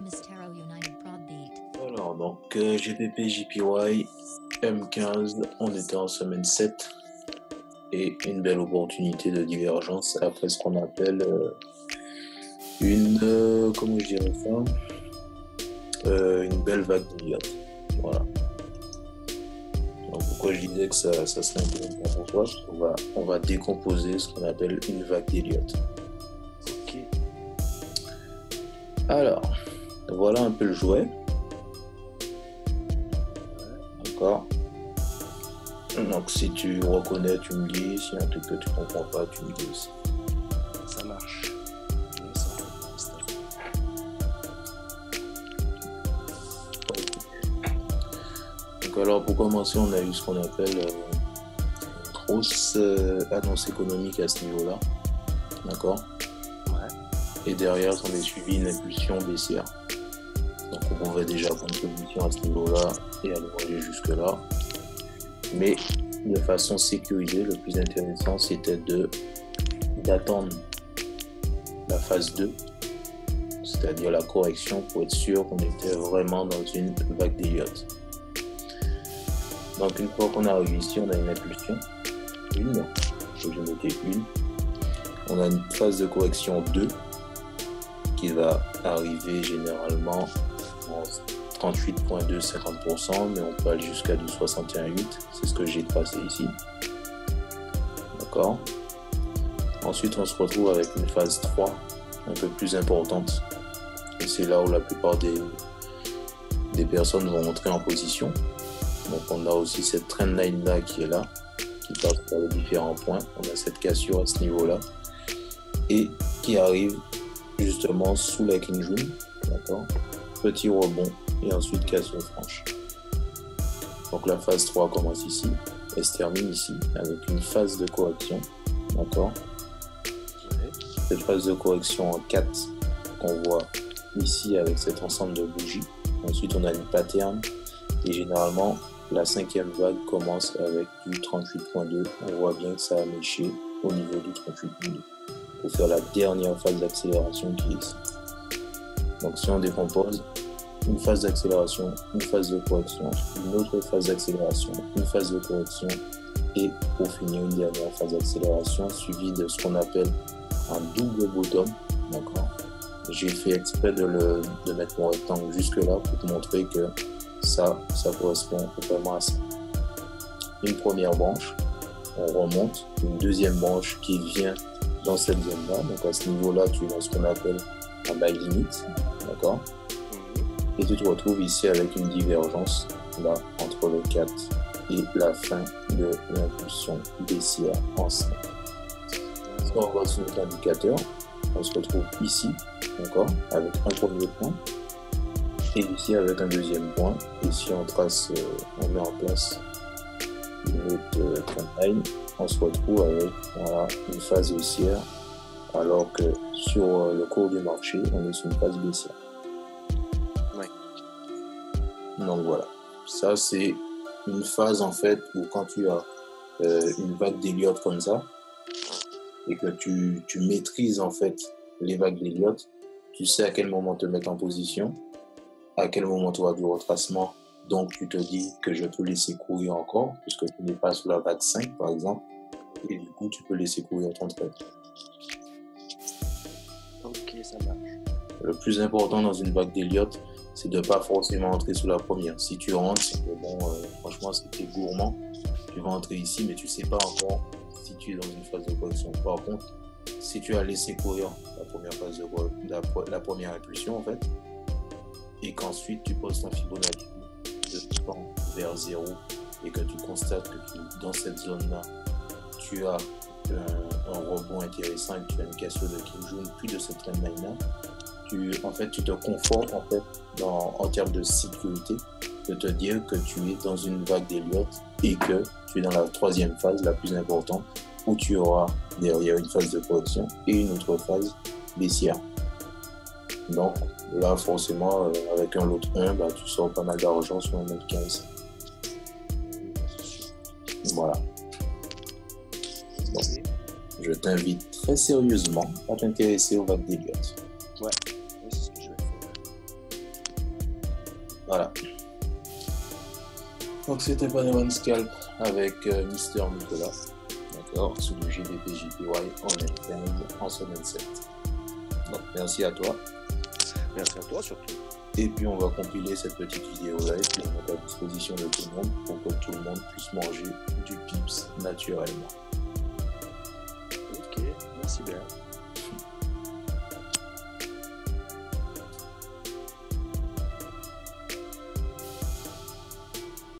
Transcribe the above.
Mystero United Prod Beat. Alors, donc, GPP, JPY, M15, on était en semaine 7 et une belle opportunité de divergence après ce qu'on appelle comment je dirais ça, une belle vague d'Elliott. Voilà. Donc, pourquoi je disais que ça serait intéressant pour toi, parce qu'on va décomposer ce qu'on appelle une vague d'Elliott. Ok. Alors, voilà un peu le jouet. D'accord. Donc si tu reconnais, tu me dis. Si un truc que tu comprends pas, tu me dis aussi. Ça marche. Donc alors pour commencer, on a eu ce qu'on appelle une grosse annonce économique à ce niveau-là. D'accord. Ouais. Et derrière, on est suivi une impulsion baissière. Donc on pouvait déjà prendre une position à ce niveau-là et aller manger jusque-là. Mais de façon sécurisée, le plus intéressant, c'était d'attendre la phase 2, c'est-à-dire la correction, pour être sûr qu'on était vraiment dans une vague d'Elliott. Donc une fois qu'on arrive ici, on a une impulsion, je vais noter une. On a une phase de correction 2 qui va arriver généralement en 38,2, 50%, mais on peut aller jusqu'à du 61,8, c'est ce que j'ai tracé ici. D'accord. Ensuite, on se retrouve avec une phase 3, un peu plus importante. Et c'est là où la plupart des personnes vont entrer en position. Donc on a aussi cette trendline là qui est là, qui passe par les différents points. On a cette cassure à ce niveau-là, et qui arrive justement sous la Kijun. D'accord. Petit rebond et ensuite cassure franche. Donc la phase 3 commence ici et se termine ici avec une phase de correction. D'accord. Cette phase de correction en 4 qu'on voit ici avec cet ensemble de bougies. Ensuite on a une pattern et généralement la 5e vague commence avec du 38,2. On voit bien que ça a méché au niveau du 38,2 pour faire la dernière phase d'accélération qui est ici. Donc si on décompose, une phase d'accélération, une phase de correction, une autre phase d'accélération, une phase de correction, et pour finir une dernière phase d'accélération suivie de ce qu'on appelle un double bottom. D'accord. J'ai fait exprès de mettre mon rectangle jusque là pour te montrer que ça correspond vraiment à ça. Une première branche, on remonte, une deuxième branche qui vient dans cette zone là, donc à ce niveau là tu es dans ce qu'on appelle un buy limit. D'accord. Et tu te retrouves ici avec une divergence là entre le 4 et la fin de l'impulsion baissière en 5. Si on regarde sur notre indicateur, on se retrouve ici, d'accord, avec un premier point, et ici avec un deuxième point. Et si on trace, on met en place une autre trendline, on se retrouve avec voilà, une phase haussière, alors que sur le cours du marché, on est sur une phase baissière. Donc voilà, ça c'est une phase en fait où quand tu as une vague d'Elliott comme ça et que tu maîtrises en fait les vagues d'Elliott, tu sais à quel moment te mettre en position, à quel moment tu auras du retracement, donc tu te dis que je peux laisser courir encore puisque tu n'es pas sous la vague 5 par exemple, et du coup tu peux laisser courir ton trade. Ok, ça marche. Le plus important dans une vague d'Elliott, c'est de ne pas forcément entrer sous la première. Si tu rentres, c'est que bon, franchement, c'était gourmand. Tu vas entrer ici, mais tu ne sais pas encore si tu es dans une phase de correction. Par contre, si tu as laissé courir la première phase la première impulsion, en fait, et qu'ensuite tu poses ton Fibonacci de temps vers 0 et que tu constates que dans cette zone-là, tu as un rebond intéressant et que tu as une cassure de Kijun, puis de cette trendline-là, tu te confortes en fait en termes de sécurité, de te dire que tu es dans une vague d'Elliott et que tu es dans la troisième phase la plus importante où tu auras derrière une phase de correction et une autre phase baissière. Donc là forcément avec un lot 1, tu sors pas mal d'argent sur un mètre 15. Voilà. Donc, je t'invite très sérieusement à t'intéresser aux vagues d'Elliott. Ouais, c'est ce que je vais faire. Voilà. Donc c'était Panaman Scalp avec Mister Nicolas, d'accord, sous le GDPJPY en interne en semaine 7. Donc merci à toi. Merci à toi surtout. Et puis on va compiler cette petite vidéo là et puis on mettre à disposition de tout le monde pour que tout le monde puisse manger du pips naturellement. Ok, merci bien.